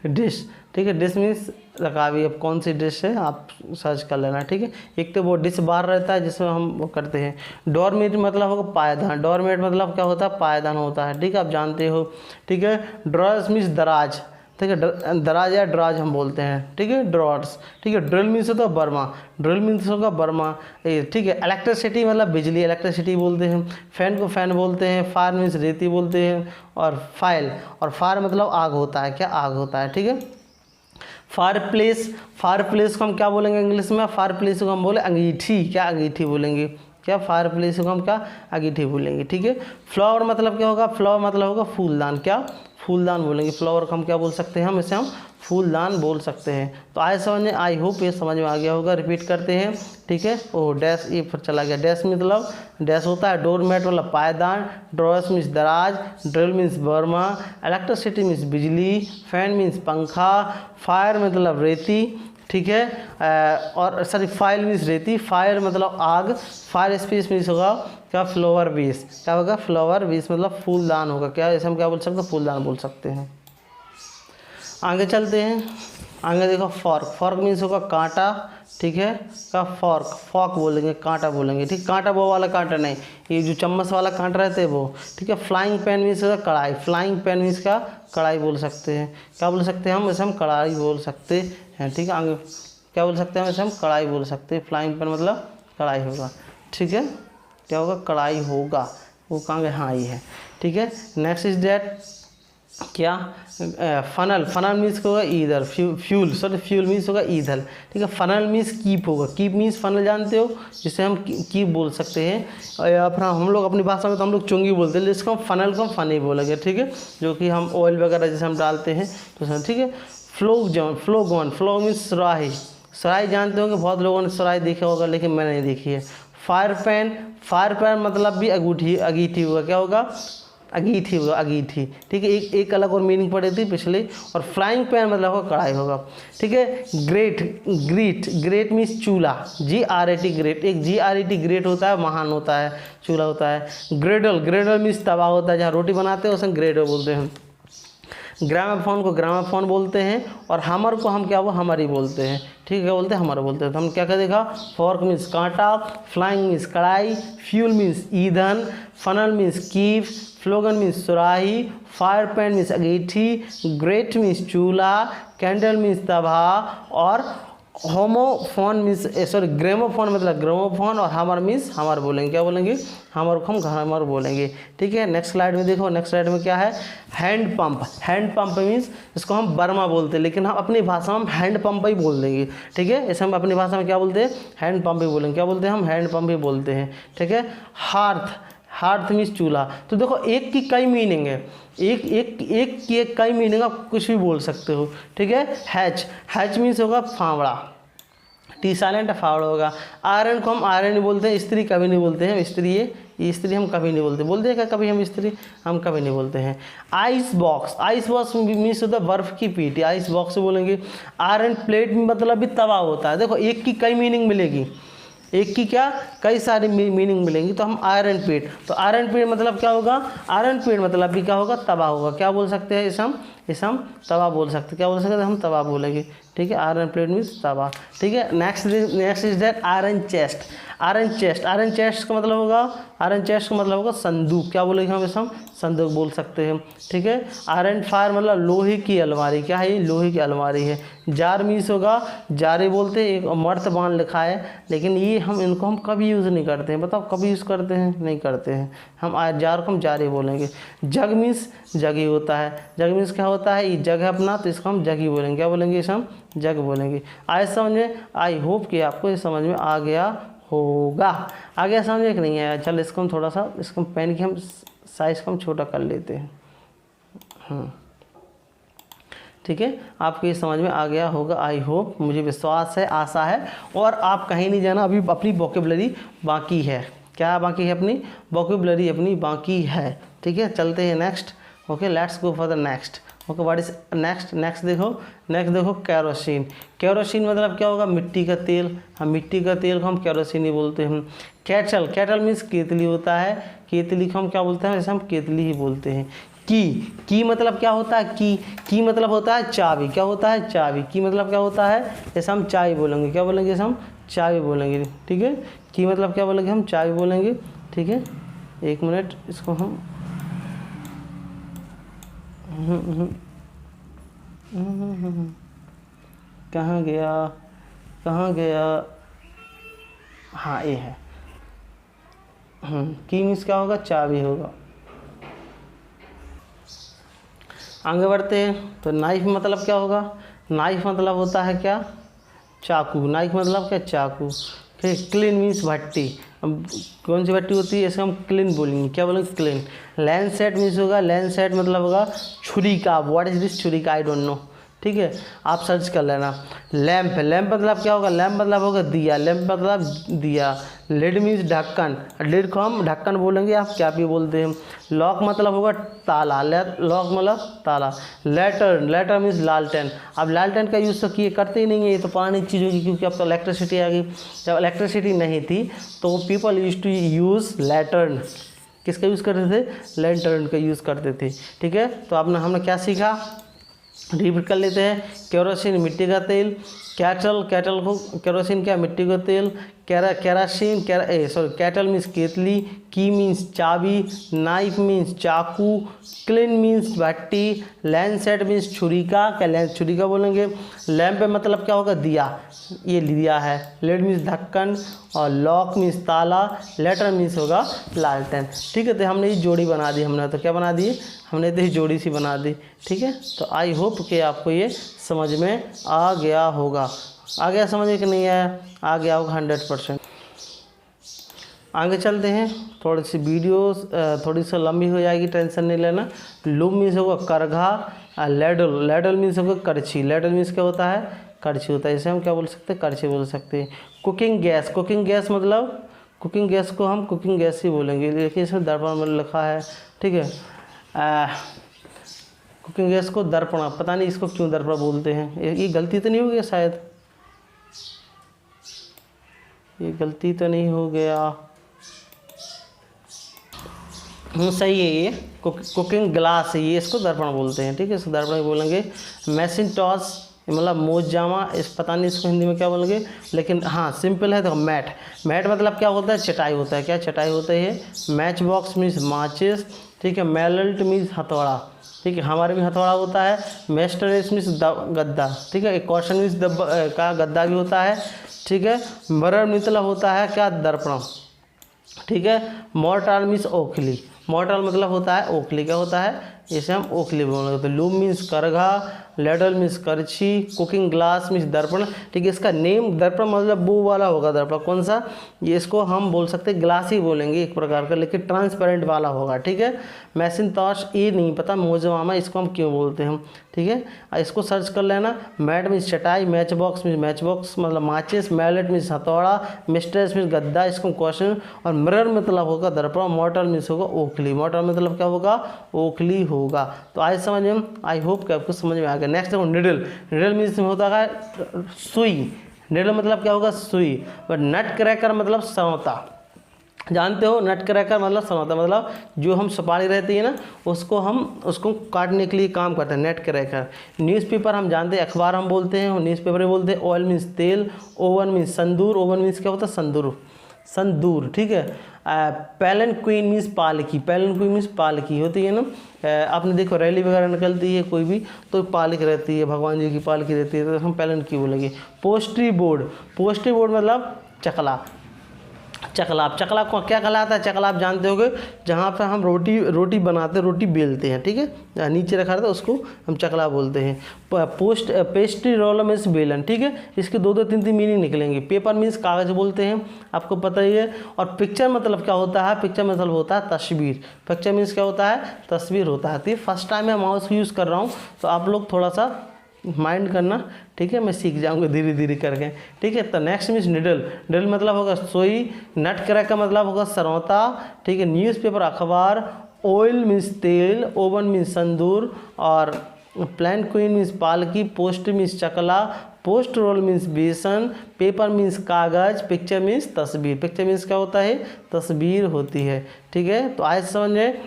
डिश, ठीक है। Dish means रकाबी। अब कौन सी डिश है आप सर्च कर लेना, ठीक है। एक तो वो डिश बार रहता है जिसमें हम वो करते हैं। डोरमेट मतलब होगा पायदान, डोरमेट मतलब क्या होता है पायदान होता है, ठीक है, आप जानते हो, ठीक है। ड्रॉर्स मीन्स दराज, ठीक है, दराज या ड्राज हम बोलते हैं, ठीक है, ड्रॉर्स, ठीक है। ड्रिल मीन्स होता है बर्मा, ड्रिल मीन्स होगा बर्मा, ठीक है। इलेक्ट्रिसिटी मतलब बिजली, इलेक्ट्रिसिटी बोलते हैं। फैन को फैन बोलते हैं, फायर मीन्स रेती बोलते हैं, और फाइल, और फायर मतलब आग होता है, क्या आग होता है, ठीक है। फायर प्लेस, फायर प्लेस को हम क्या बोलेंगे इंग्लिश में, फायर प्लेस को हम बोले अंगीठी, क्या अंगीठी बोलेंगे, क्या फायर प्लेस को हम क्या अंगीठी बोलेंगे, ठीक है। फ्लावर मतलब क्या होगा, फ्लावर मतलब होगा फूलदान, क्या फूलदान बोलेंगे। फ्लावर को हम क्या बोल सकते हैं, हम इसे हम फूलदान बोल सकते हैं। तो आए समझ में, आई होप ये समझ में आ गया होगा। रिपीट करते हैं, ठीक है। ओ डैश ये फिर चला गया। डैश मतलब डैश होता है डोरमेट मतलब पायदान, ड्रॉर्स मीन्स दराज, drill means Burma, electricity means बिजली, फैन मीन्स पंखा, फायर मतलब रेती, ठीक है। और सॉरी फाइल मीन्स रेती, फायर मतलब आग, फायर स्पेस मीन्स होगा क्या फ्लावर बेस, क्या होगा फ्लावर बेस मतलब फूलदान होगा, क्या ऐसे हम क्या बोल सकते हैं फूलदान बोल सकते हैं। आगे चलते हैं। आगे देखो फॉर्क, फॉर्क मीन्स होगा कांटा, ठीक है। का फॉर्क, फॉक बोलेंगे, कांटा बोलेंगे, ठीक। कांटा वो वाला कांटा नहीं, ये जो चम्मच वाला कांटा रहते हैं वो, ठीक है। फ्लाइंग पैन मीन्स होगा कढ़ाई, फ्लाइंग पैन मीन्स क्या कढ़ाई बोल सकते हैं, क्या बोल सकते हैं हम वैसे हम कढ़ाई बोल सकते हैं, ठीक है। आगे क्या बोल सकते हैं वैसे हम कढ़ाई बोल सकते हैं। फ्लाइंग पैन मतलब कढ़ाई होगा, ठीक है। क्या होगा कढ़ाई होगा, वो कहाँ हाँ ये है, ठीक है। नेक्स्ट इज डेट क्या फनल, फनल मीन्स होगा ईधर, फ्यूल सॉरी फ्यूल मीन्स होगा ईधर, ठीक है। फनल मीन्स कीप होगा, कीप मीन्स फनल जानते हो जिसे हम कीप बोल सकते हैं, या फिर हम लोग अपनी भाषा में तो हम लोग चुंगी बोलते हैं, जिसको हम फनल को हम फनी बोलेंगे, ठीक है। जो कि हम ऑयल वगैरह जैसे हम डालते हैं तो ठीक है। फ्लोग जॉन, फ्लोग वन, फ्लोग मीन्स सुराही, सुराही जानते होंगे बहुत लोगों ने सुराही देखा होगा लेकिन मैंने नहीं देखी है। फायर पैन, फायर पैन मतलब भी अंगूठी अगीठी होगा, क्या होगा अगीठी होगा, अगीठी, ठीक है। एक अलग और मीनिंग पड़ी थी पिछले। और फ्लाइंग पैन मतलब होगा कढ़ाई होगा, ठीक है। ग्रेट, ग्रीट, ग्रेट मीन्स चूल्हा, GRAT ग्रेट, एक GRAT ग्रेट होता है महान होता है, चूल्हा होता है। ग्रेडल, ग्रेडल मीन्स तवा होता है जहाँ रोटी बनाते हैं उसे ग्रेडल बोलते हैं। ग्रामाफोन को ग्रामाफोन बोलते हैं, और हमर को हम क्या वो हमर बोलते हैं, ठीक है। क्या बोलते हैं हमर बोलते हैं। तो हम क्या क्या देखा, फॉर्क मीन्स कांटा, फ्लाइंग मीन्स कढ़ाई, फ्यूल मीन्स ईंधन, फनल मीन्स कीप, फ्लोगन मीन्स सुराही, फायर पैन मीन्स अंगीठी, ग्रेट मीन्स चूल्हा, कैंडल मीन्स तवा, और होमोफोन मीन्स सॉरी ग्रेमोफोन मतलब ग्रामोफोन, और हमर मीन्स हमर बोलेंगे, क्या बोलेंगे हमर को हम हमर बोलेंगे, ठीक है। नेक्स्ट स्लाइड में देखो, नेक्स्ट स्लाइड में क्या है hand pump, hand pump means इसको हम बर्मा बोलते हैं लेकिन हम अपनी भाषा में हम हैंड पंप ही बोल देंगे, ठीक है। इसे हम अपनी भाषा में क्या बोलते हैं हैंड पंप ही बोलेंगे, क्या बोलते हैं हम हैंड पंप ही बोलते हैं, ठीक है। हार्थ, हार्थ मीन्स चूल्हा। तो देखो एक की कई मीनिंग है, एक की कई मीनिंग आप कुछ भी बोल सकते हो, ठीक है। हैच, हैच मीन्स होगा फावड़ा, टी साइलेंट फावड़ा होगा। आयरन को हम आयरन नहीं बोलते हैं, स्त्री कभी नहीं बोलते हैं, स्त्री ये स्त्री हम कभी नहीं बोलते हैं क्या कभी हम स्त्री हम कभी नहीं बोलते हैं। Ice box, ice box means होता है बर्फ़ की पीटी, आइस बॉक्स बोलेंगे। आयरन प्लेट मतलब भी तवा होता है। देखो एक की कई मीनिंग मिलेगी, एक की क्या कई सारी मीनिंग मिलेंगी। तो हम आयरन पेट, तो आयरन पेट मतलब क्या होगा, आयरन पेट मतलब भी क्या होगा तवा होगा, क्या बोल सकते हैं इसे हम तवा बोल सकते हैं, क्या बोल सकते हैं हम तवा बोलेंगे, ठीक है। आयरन प्लेट मीन्स तवा, ठीक है। Next is that iron chest, iron chest, iron chest का मतलब होगा, आयरन चेस्ट का मतलब होगा संदूक, क्या बोलेंगे हम इसे हम संदूक बोल सकते हैं, ठीक है। आयरन फायर मतलब लोहे की अलमारी, क्या है ये लोहे की अलमारी है। जार मीन्स होगा जारे बोलते हैं, एक मर्तबान लिखा है लेकिन ये हम इनको हम कभी यूज़ नहीं करते हैं, बताओ कभी यूज़ करते हैं नहीं करते हैं, हम जार को हम जारे बोलेंगे। जग मीन्स जग ही होता है, जग मीन्स क्या होता है ये जग है अपना, तो इसको हम जग ही बोलेंगे, क्या बोलेंगे इसे हम जग बोलेंगे। आए समझ में, आई होप कि आपको ये समझ में आ गया होगा। आ गया समझ में कि नहीं आया, चल इसको हम थोड़ा सा इसको पेन की हम साइज़ को हम छोटा कर लेते हैं, ठीक है, आपको ये समझ में आ गया होगा, आई होप, मुझे विश्वास है, आशा है। और आप कहीं नहीं जाना, अभी अपनी वोकैबुलरी बाकी है। क्या बाकी है? अपनी वोकैबुलरी अपनी बाकी है। ठीक है, चलते हैं next. Okay, let's go for the next. Okay, what is next? Next देखो केरोसिन। केरोसिन मतलब क्या होगा? मिट्टी का तेल। हम मिट्टी का तेल को हम केरोसिन ही बोलते हैं। कैटल मीन्स केतली होता है। केतली को हम क्या बोलते हैं? जैसे हम केतली ही बोलते हैं। की मतलब क्या होता है? की मतलब होता है चाबी। क्या होता है? चाबी। की मतलब क्या होता है? जैसे हम चाय बोलेंगे, क्या बोलेंगे? जैसे हम चाबी बोलेंगे। ठीक है, की मतलब क्या बोलेंगे? हम चाबी बोलेंगे। ठीक है, एक मिनट, इसको हम कहाँ गया? हाँ, ये है। की मीन्स क्या होगा? चाबी होगा। आगे बढ़ते हैं तो नाइफ मतलब क्या होगा? नाइफ मतलब होता है क्या? चाकू। नाइफ मतलब क्या? चाकू। फिर क्लीन मीन्स भट्टी। अब कौन सी भट्टी होती है? इसे हम क्लीन बोलेंगे। क्या बोलेंगे? क्लीन। लैंसेट मीन्स होगा, लैंसेट मतलब होगा छुरी का। What is this? छुरी का, आई डोंट नो। ठीक है, आप सर्च कर लेना। लैंप। लैंप मतलब क्या होगा? लैंप मतलब होगा दिया। लैंप मतलब दिया। लिड मीन्स ढक्कन। लिड को हम ढक्कन बोलेंगे, आप क्या भी बोलते हैं। लॉक मतलब होगा ताला। लॉक मतलब ताला। लैटर्न। लैटर्न मीन्स लालटेन। अब लालटेन का यूज़ तो किए करते ही नहीं है, ये तो पुरानी चीज़ होगी, क्योंकि अब तो इलेक्ट्रिसिटी आ गई। जब इलेक्ट्रिसिटी नहीं थी तो people used to use lantern. किसका यूज़ करते थे? लैंटर्न का यूज़ करते थे। ठीक है, तो हमने क्या सीखा? रिपीट कर लेते हैं। केरोसिन मिट्टी का तेल। कैटल को केरोसिन क्या? मिट्टी का तेल। कैटल मीन्स केतली। की मीन्स चाबी। नाइफ मीन्स चाकू। क्लीन मीन्स भट्टी। लैंसेट मीन्स छुरी का। क्या छुरी का बोलेंगे। लैंप मतलब क्या होगा? दिया, ये दिया है। लिड मीन्स ढक्कन। और लॉक मीन्स ताला। लेटर मीन्स होगा लालटेन। ठीक है, तो हमने ये जोड़ी बना दी। हमने तो क्या बना दी? हमने तो ये जोड़ी सी बना दी। ठीक है, तो आई होप कि आपको ये समझ में आ गया होगा। आ गया समझ में कि नहीं आया? आ गया होगा 100%। आगे चलते हैं। थोड़ी सी वीडियो थोड़ी सी लंबी हो जाएगी, टेंशन नहीं लेना। लूम मीन्स होगा करघा। लेडल। लेडल मीन्स होगा करछी। लेडल मीन्स क्या होता है? करछी होता है। इसे हम क्या बोल सकते हैं? करछी बोल सकते हैं। Cooking gas. कुकिंग गैस मतलब कुकिंग गैस को हम कुकिंग गैस ही बोलेंगे। देखिए इसमें दर्पण में लिखा है। ठीक है, कुकिंग गैस को दर्पण, पता नहीं इसको क्यों दर्पण बोलते हैं। ये गलती तो नहीं हो गया? शायद ये गलती तो नहीं हो गया। सही है, ये कुकिंग ग्लास है, ये इसको दर्पण बोलते हैं। ठीक है, इसको दर्पण बोलेंगे। मैकिंटॉश मतलब मोजामा, इस पता नहीं इसको हिंदी में क्या बोलेंगे, लेकिन हाँ सिंपल है। देखो मैट। मैट मतलब क्या होता है? चटाई होता है। क्या चटाई होता है? मैच बॉक्स मीन्स माचिस। ठीक है, मेलल्ट मीन्स हथौड़ा। ठीक है, हमारे भी हथौड़ा होता है। मेस्टरेस मीन्स गद्दा। ठीक है, एक क्वेश्चन मीन्स का गद्दा भी होता है। ठीक है, मरर मतलब होता है क्या? दर्पण। ठीक है, मोर्टाल मीन्स ओखली। मोर्टाल मतलब होता है ओखली। क्या होता है? इसे हम ओखली बोलेंगे। तो लूम मीन्स करघा। लेडल मीन्स करछी। कुकिंग ग्लास मीन्स दर्पण। ठीक है, इसका नेम दर्पण मतलब वो वाला होगा दर्पण। कौन सा? ये इसको हम बोल सकते हैं ग्लास ही बोलेंगे एक प्रकार का, लेकिन ट्रांसपेरेंट वाला होगा। ठीक है, मैकिंटॉश ये नहीं पता, मोजामा इसको हम क्यों बोलते हैं। ठीक है, इसको सर्च कर लेना। मैट मीन्स चटाई। Match box means match box मतलब माचिस। मैलेट मीन्स हथौड़ा। मिस्ट्रेस मीन्स गद्दा, इसको क्वेश्चन। और मिरर मतलब होगा दर्पण। मॉर्टल मीन्स होगा ओखली। मॉर्टल मतलब क्या होगा? ओखली होगा। तो आज समझ में, आई होप कि आपको समझ में आ गया। नेक्स्ट देखो निडल। निडल मीन्स होता है सुई। निडल मतलब क्या होगा? सुई। और नट क्रैकर मतलब सनौता। जानते हो नट क्रैकर मतलब सनौता, मतलब जो हम सुपारी रहती है ना उसको काटने के लिए काम करते हैं, नट क्रैकर। न्यूज़पेपर हम जानते हैं, अखबार हम बोलते हैं, न्यूज़पेपर भी बोलते हैं। ऑयल मीन्स तेल। ओवन मीन्स तंदूर। ओवन मीन्स क्या होता है? संदूर। ठीक है, पैलेंक्विन मीन्स पालकी। पैलेंक्विन मीन्स पालकी होती है ना। आपने देखो रैली वगैरह निकलती है कोई भी तो पालकी रहती है, भगवान जी की पालकी रहती है, तो हम पैलेंक्विन बोलेंगे। Postgre board. पोस्ट्री बोर्ड मतलब चकला। चकला। अब चकला को क्या कहलाता है? चकला आप जानते होंगे, जहाँ पर हम रोटी बनाते हैं, रोटी बेलते हैं, ठीक है, नीचे रखा रहता है उसको हम चकला बोलते हैं। पेस्ट्री रोलर मीन्स बेलन, ठीक है, इसके दो तीन मीनिंग निकलेंगे। पेपर मीन्स कागज़ बोलते हैं, आपको पता ही है। और पिक्चर मतलब क्या होता है? पिक्चर मतलब होता है तस्वीर। पिक्चर मीन्स क्या होता है? तस्वीर होता है। तो ये फर्स्ट टाइम मैं माउस यूज़ कर रहा हूँ, तो आप लोग थोड़ा सा माइंड करना, ठीक है, मैं सीख जाऊंगा धीरे धीरे करके, ठीक है। तो नेक्स्ट मीन्स निडल। निडल मतलब होगा सोई। नट क्रैक का मतलब होगा सरौता, ठीक है। न्यूज़पेपर अखबार। ऑयल मीन्स तेल। ओवन मीन्स तंदूर। और प्लान क्वीन मीन्स पालकी। पोस्ट मीन्स चकला। पोस्ट रोल मीन्स बेसन। पेपर मीन्स कागज़। पिक्चर मीन्स तस्वीर। पिक्चर मीन्स क्या होता है? तस्वीर होती है, ठीक है। तो आज समझ में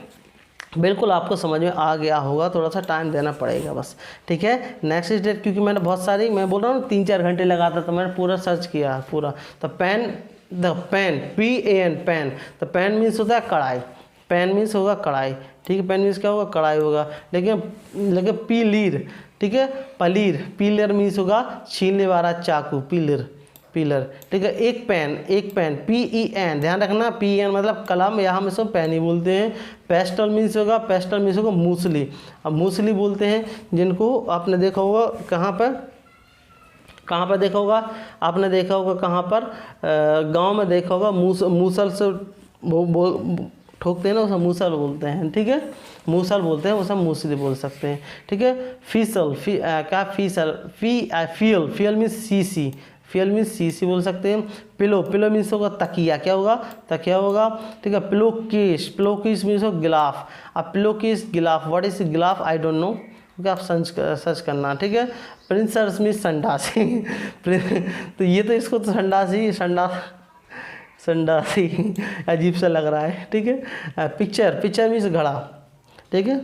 बिल्कुल आपको समझ में आ गया होगा, थोड़ा सा टाइम देना पड़ेगा बस, ठीक है। नेक्स्ट स्टेप, क्योंकि मैंने बहुत सारी, मैं बोल रहा हूँ 3-4 घंटे लगाता, तो मैंने पूरा सर्च किया पूरा। तो pan, the pan, PAN pan. तो पेन मीन्स होता है कढ़ाई। पेन मीन्स होगा कढ़ाई, ठीक है। पेन मीन्स क्या होगा? कढ़ाई होगा। लेकिन पीलीर, ठीक है, पलीर। पीलर मीन्स होगा छीलने वाला चाकू, पीलर, ठीक है। एक पेन PEN, ध्यान रखना, PEN मतलब कलम, या हम इसको पेन ही बोलते हैं। पेस्टल मीन्स होगा मूसली। अब मूसली बोलते हैं जिनको आपने देखा होगा कहाँ पर देखा होगा? आपने देखा होगा कहाँ पर? गांव में देखा होगा, मूसल से ठोकते हैं ना, उसे मूसल बोलते हैं, ठीक है, मूसल बोलते हैं, उसे मूसली बोल सकते हैं, ठीक है। Faecal, fuel means CC. Fuel means CC बोल सकते हैं। पिलो मीन्स होगा तकिया, क्या होगा? तकिया होगा, ठीक है। पिलो केस मीन्स होगा गिलाफ। अब पिलो केस गिलाफ, व्हाट इज गिलाफ? आई डोंट नो, क्योंकि आप सर्च करना, ठीक है। प्रिंसर्स मीन्स संडासी तो ये तो इसको तो संडासी अजीब सा लग रहा है, ठीक है। पिक्चर मीन्स घड़ा, ठीक है,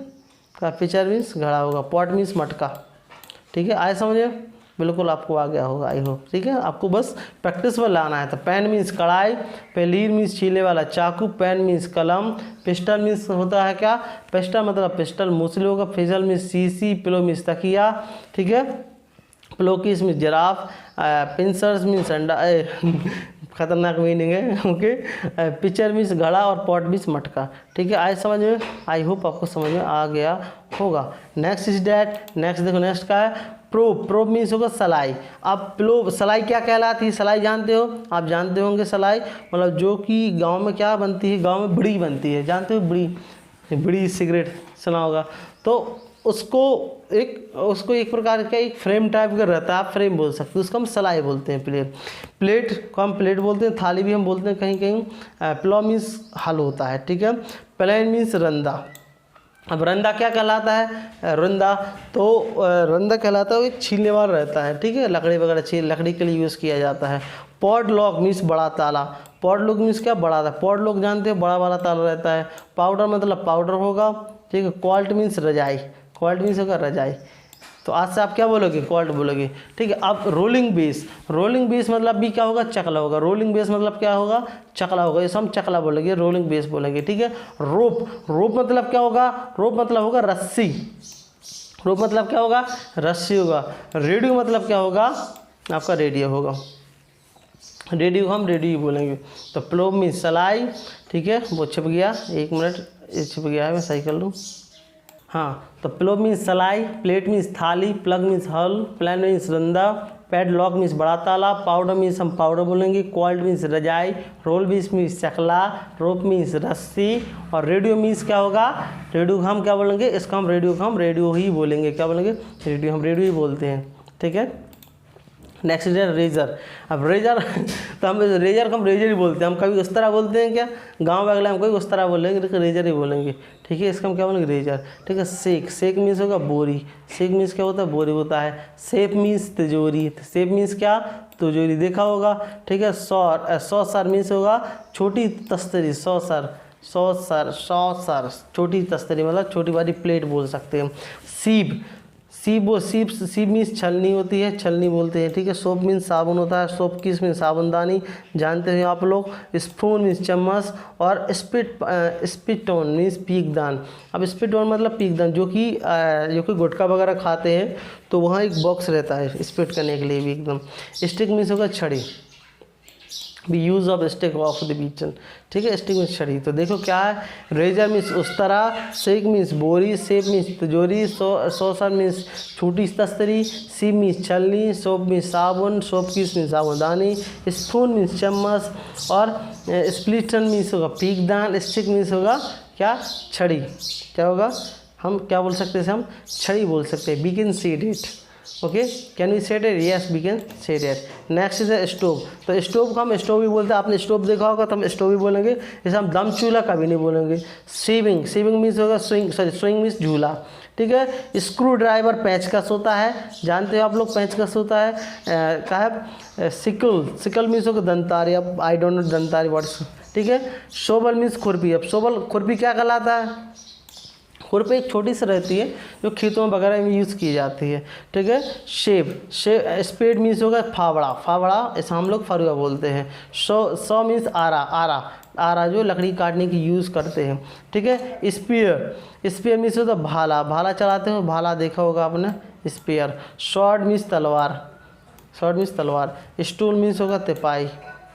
पिक्चर मीन्स घड़ा होगा। पॉट मीन्स मटका, ठीक है। आए समझे? बिल्कुल आपको आ गया होगा, आई होप, ठीक है। आपको बस प्रैक्टिस पर लाना है। तो पेन मीन्स कढ़ाई। पेलीर मीन्स छीले वाला चाकू। पेन मीन्स कलम। पिस्टल मीन्स होता है क्या? पिस्टल मतलब पिस्टल मूसली होगा। Fizzle means CC. Pillow means तकिया, ठीक है। प्लोकिस मीन्स जिराफ। पिंसर्स मीन्स अंडा खतरनाक मीनिंग है, ओके। पिक्चर मीन्स घड़ा और पॉट मीन्स मटका, ठीक है। आए समझ में? आई होप आपको समझ में आ गया होगा। Next is that. नेक्स्ट देखो, नेक्स्ट का है प्रोब मीन्स होगा सलाई। अब सलाई क्या कहलाती है? सलाई जानते हो? आप जानते होंगे सलाई मतलब जो कि गांव में क्या बनती है? गांव में बीड़ी बनती है, जानते हो? बीड़ी सिगरेट सुना होगा। तो उसको एक प्रकार का एक फ्रेम टाइप का रहता है, आप फ्रेम बोल सकते हो, उसको हम सलाई बोलते हैं। प्लेट को हम प्लेट बोलते हैं। थाली भी हम बोलते हैं कहीं कहीं। प्लो मीन्स हल होता है, ठीक है। प्लेन मीन्स रंदा। अब रंदा क्या कहलाता है? रंदा कहलाता है वो एक छीलने वाला रहता है, ठीक है, लकड़ी वगैरह लकड़ी के लिए यूज़ किया जाता है। पॉड लॉक मीन्स बड़ा ताला। पॉड लॉक मीन्स क्या? बड़ा था। पॉड लॉक जानते हो? बड़ा वाला ताला रहता है। पाउडर मतलब पाउडर होगा, ठीक है। क्वाल्ट मीन्स रजाई। क्वाल्ट मीन्स होगा रजाई। तो आज से आप क्या बोलोगे? क्वाल्ट बोलोगे, ठीक है। अब रोलिंग बेस मतलब भी क्या होगा? चकला होगा। रोलिंग बेस मतलब क्या होगा? चकला होगा, इसे हम चकला बोलेंगे, रोलिंग बेस बोलेंगे, ठीक है। रोप मतलब क्या होगा? रोप मतलब होगा रस्सी। रोप मतलब क्या होगा? रस्सी होगा। रेडियो मतलब क्या होगा? आपका रेडियो होगा। रेडियो हम रेडियो बोलेंगे। तो प्लो मीन्स सलाई, ठीक है। वो छिप गया, 1 मिनट, ये छिप गया है, मैं सही कर लूँ। हाँ, तो प्लो मीन्स सलाई। प्लेट मीन्स थाली। प्लग मीन्स हल। प्लान मीन्स रंदा। पैड लॉक मीन्स बड़ा ताला। पाउडर मीन्स हम पाउडर बोलेंगे। क्वाल्ट मीन्स रजाई। रोल मीन्स चकला। रोप मीन्स रस्सी। और रेडियो मीन्स क्या होगा? रेडियो हम क्या बोलेंगे? इसका हम रेडियो ही बोलेंगे। क्या बोलेंगे? रेडियो ही बोलते हैं, ठीक है। नेक्स्ट है रेजर। अब रेजर तो हम रेजर को हम रेजर ही बोलते हैं। हम कभी उस तरह बोलते हैं क्या? गांव वाले हम कोई उस तरह बोलेंगे, लेकिन रेजर ही बोलेंगे, ठीक है। इसका हम क्या बोलेंगे? रेजर, ठीक है। सेक मीन्स होगा बोरी। सेक मीन्स क्या होता है? बोरी होता है। सेप मीन्स तिजोरी। सेप मीन्स क्या? तिजोरी, देखा होगा, ठीक है। सॉसर मीन्स होगा छोटी तस्तरी। सॉसर छोटी तस्तरी मतलब छोटी वाली प्लेट बोल सकते हैं। सीप मीन्स छलनी होती है, छलनी बोलते हैं, ठीक है। सोप मीन्स साबुन होता है। सोप किस मीन्स साबुनदानी, जानते हैं आप लोग। स्पून मीन्स चम्मच। और स्पिटोन मीन्स पीकदान। अब स्पिटोन मतलब पीकदान, जो कि गुटखा वगैरह खाते हैं तो वहाँ एक बॉक्स रहता है स्पिट करने के लिए भी एकदम। स्टिक मीन्स होगा छड़ी। Be use of stick of the beetle, ठीक है, स्टिक मीन्स छड़ी। तो देखो क्या है, रेजर मीन्स उस तरह, शेक मीन्स बोरी, शेप मीन्स तिजोरी, सॉसर मीन्स छोटी तस्तरी, सीप मीन्स छलनी, सोप मीन्स साबुन, सोप किस मीन्स साबुनदानी, स्पून मीन्स चम्मच, और स्प्लिटन मीन्स होगा पीकदान, स्टिक मीन्स होगा क्या, छड़ी। क्या होगा, हम क्या बोल सकते हैं, हम छड़ी बोल सकते हैं। We can see it, okay, can we said it, yes we can said it. Next is stove. तो स्टोव को हम स्टोव भी बोलते हैं, आपने स्टोव देखा होगा तो हम स्टोव भी बोलेंगे, जैसे हम दम चूल्हा कभी नहीं बोलेंगे। सीविंग, सीविंग मीन्स होगा स्विंग, सॉरी स्विंग मीन्स झूला, ठीक है। स्क्रू ड्राइवर पेंचकस होता है, जानते हो आप लोग पेंचकस होता है, क्या है, सिकल, सिकल मीन्स होगा दंतारी, अब आई डोंट नो दंतारी वर्ड्स, ठीक है। शोबल मीन्स खुरपी। अब शोबल, खुरपी क्या कहलाता है, खुरपी एक छोटी सी रहती है जो खेतों वगैरह में यूज़ की जाती है, ठीक है। स्पेड मीन्स होगा फावड़ा, फावड़ा ऐसा हम लोग फरुआ बोलते हैं। सौ मीन्स आरा, आरा, आरा जो लकड़ी काटने की यूज़ करते हैं, ठीक है। स्पीयर, स्पीयर मीन्स होता है भाला, भाला चलाते हो, भाला देखा होगा आपने, स्पीयर। शॉर्ट मीन्स तलवार, शॉर्ट मीन्स तलवार। स्टूल मीन्स होगा तिपाई,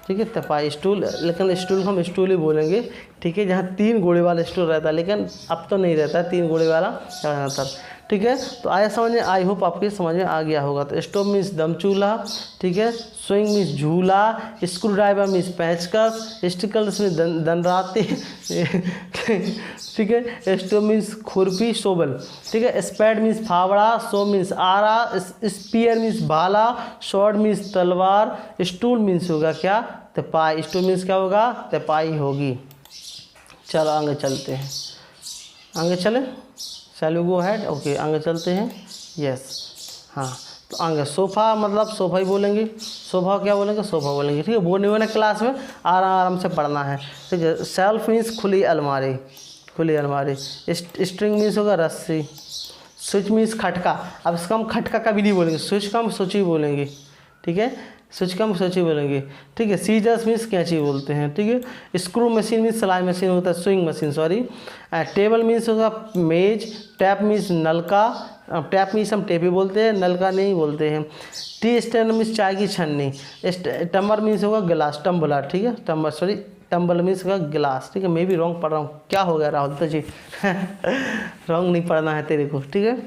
ठीक है, तपाई, स्टूल, लेकिन स्टूल को हम स्टूल ही बोलेंगे, ठीक है, जहाँ 3 घोड़े वाला स्टूल रहता है, लेकिन अब तो नहीं रहता है 3 घोड़े वाला ज़्यादातर, ठीक है। तो आया समझ में, आई होप आपके समझ में आ गया होगा। तो स्टोव मीन्स दम चूल्हा, ठीक है। स्विंग मीन्स झूला, स्क्रू ड्राइवर मीन्स पेंचकस, स्टिकल्स मीन्स दंडराती, ठीक है। स्टोव मीन्स खुरपी, शोबल, ठीक है। स्पैड मीन्स फावड़ा, सो मीन्स आरा, स्पीयर मीन्स भाला, शॉर्ट मीन्स तलवार, स्टूल मीन्स होगा क्या, तपाई, स्टूल मीन्स क्या होगा, तपाई होगी। चलो आगे चलते हैं, आगे चले, चलो गो हैड, ओके आगे चलते हैं, यस, हाँ। तो आगे सोफ़ा, मतलब सोफ़ा ही बोलेंगे, सोफ़ा क्या बोलेंगे, सोफ़ा बोलेंगे, ठीक है। बोर्ड नहीं बना क्लास में, आराम आराम से पढ़ना है, ठीक है। सेल्फ मीन्स खुली अलमारी, खुली अलमारी। स्ट्रिंग मीन्स होगा रस्सी। स्विच मीन्स खटका, अब इसका हम खटका कभी नहीं बोलेंगे, स्विच का हम स्विच ही बोलेंगे, ठीक है, स्विच का हम स्विच ही बोलेंगे, ठीक है। सीजर्स मीन्स कैंची बोलते हैं, ठीक है। स्क्रू मशीन मीन्स सिलाई मशीन होता है, swing machine sorry. Table means होगा मेज। टैप मीन्स नलका, टैप मीन्स हम टेप ही बोलते हैं, नलका नहीं बोलते हैं। टी स्टैंड मीन्स चाय की छन्नी। टम्बर मीन्स होगा गिलास, टम्बलर, ठीक है, टम्बर सॉरी, टम्बल मीन्स होगा गिलास, ठीक है। मैं भी रॉन्ग पढ़ रहा हूँ, क्या हो गया राहुल तुझे रॉन्ग नहीं पढ़ना है तेरे को, ठीक है,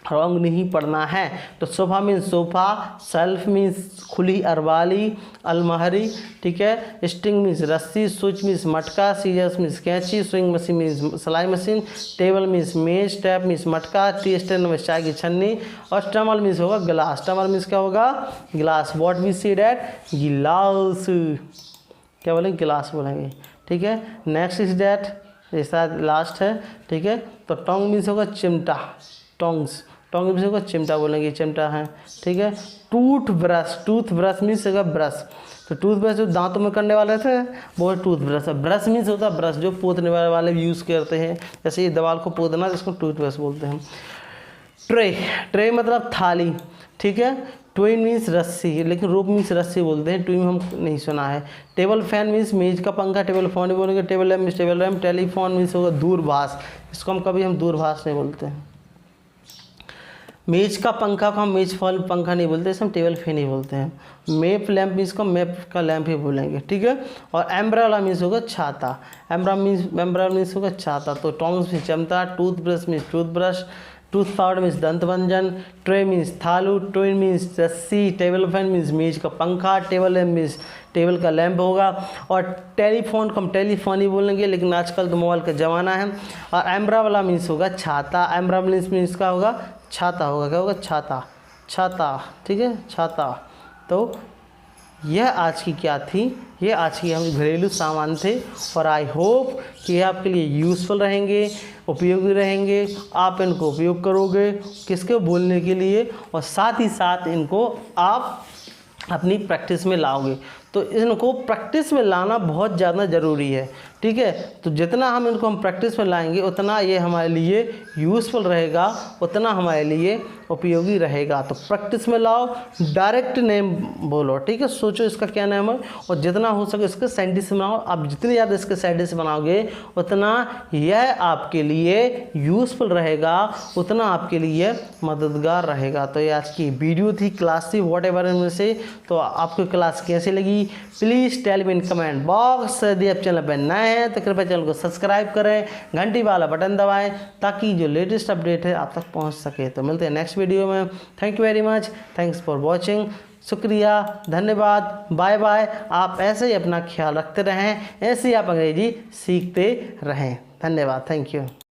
रॉन्ग नहीं पढ़ना है। तो sofa means sofa, self means खुली अरवाली, अलमारी, ठीक है। स्ट्रिंग मीन्स रस्सी, स्विच मीन्स मटका, सीजर्स मीन्स कैंची, स्विंग मशीन मीन्स सिलाई मशीन, टेबल मीन्स मेज, टैप मीन्स मटका, टी स्टैंड मीन्स चाय की छन्नी, और टमल मीन्स होगा गिलास। टमल मीन्स क्या होगा, गिलास। व्हाट वी सी डैट, गिलास, क्या बोलेंगे, गिलास बोलेंगे, ठीक है। नेक्स्ट इज डैट, ये शायद लास्ट है, ठीक है। तो टोंग मीन्स होगा चिमटा, टोंग्स, टोंग मीन्स होगा चिमटा बोलेंगे, चिमटा है, ठीक है। Tooth brush, tooth brush means होगा ब्रश। तो टूथ ब्रश जो दांतों में करने वाले थे वो है टूथ ब्रश है। ब्रश मीन्स होता है ब्रश जो पोतने वाले यूज़ करते हैं, जैसे ये दीवार को पोतना जिसको टूथ ब्रश बोलते हैं। ट्रे, ट्रे मतलब थाली, ठीक है। ट्विन मीन्स रस्सी, लेकिन रोप मीन्स रस्सी बोलते हैं, ट्विन हम नहीं सुना है। टेबल फैन मीन्स मेज का पंखा, टेबल फोन ही बोलेंगे। Table lamp means table lamp. Telephone means होगा दूरभाष, इसको हम कभी हम दूरभाष नहीं बोलते हैं। मेज का पंखा को हम मेज फॉल पंखा नहीं बोलते, इसे हम टेबल फैन ही बोलते हैं। मैप लैम्प मीन्स को मैप का लैम्प ही बोलेंगे, ठीक है। और एम्ब्रेला मीन्स होगा छाता, एम्ब्रेला मीन्स होगा छाता। तो टोंग्स मीन्स चमता, tooth brush means toothbrush, tooth powder means दंत भंजन, ट्रे मीन्स थालू, ट्विन मीन्स रस्सी, टेबल फैन मीन्स मेज का पंखा, टेबल लैम्प मीन्स टेबल का लैम्प होगा। और टेलीफोन को हम टेलीफोन ही बोलेंगे, लेकिन आजकल तो मोबाइल का ज़माना है। और एम्ब्रेला मीन्स होगा छाता, एम्ब्रेला मीन्स का होगा छाता होगा, क्या होगा, छाता, छाता, ठीक है, छाता। तो यह आज की क्या थी, ये आज की हम घरेलू सामान थे, और आई होप कि ये आपके लिए यूज़फुल रहेंगे, उपयोगी रहेंगे। आप इनको उपयोग करोगे किसके बोलने के लिए, और साथ ही साथ इनको आप अपनी प्रैक्टिस में लाओगे। तो इनको प्रैक्टिस में लाना बहुत ज़्यादा ज़रूरी है, ठीक है। तो जितना हम इनको हम प्रैक्टिस में लाएंगे उतना ये हमारे लिए यूज़फुल रहेगा, उतना हमारे लिए उपयोगी रहेगा। तो प्रैक्टिस में लाओ, डायरेक्ट नेम बोलो, ठीक है, सोचो इसका क्या नाम है, और जितना हो सके इसके सेंटेंस बनाओ। आप जितनी ज़्यादा इसके सेंटेंस बनाओगे उतना यह आपके लिए यूज़फुल रहेगा, उतना आपके लिए मददगार रहेगा। तो ये आज की वीडियो थी, क्लास थी, वॉट एवर इनमें से। तो आपको क्लास कैसे लगी please tell me in comment box. यदि आप चैनल पर नए हैं तो कृपया चैनल को सब्सक्राइब करें, घंटी वाला बटन दबाएं ताकि जो लेटेस्ट अपडेट है आप तक पहुंच सके। तो मिलते हैं नेक्स्ट वीडियो में। Thank you very much, thanks for watching, शुक्रिया, धन्यवाद, बाय बाय। आप ऐसे ही अपना ख्याल रखते रहें, ऐसे ही आप अंग्रेजी सीखते रहें। धन्यवाद, थैंक यू।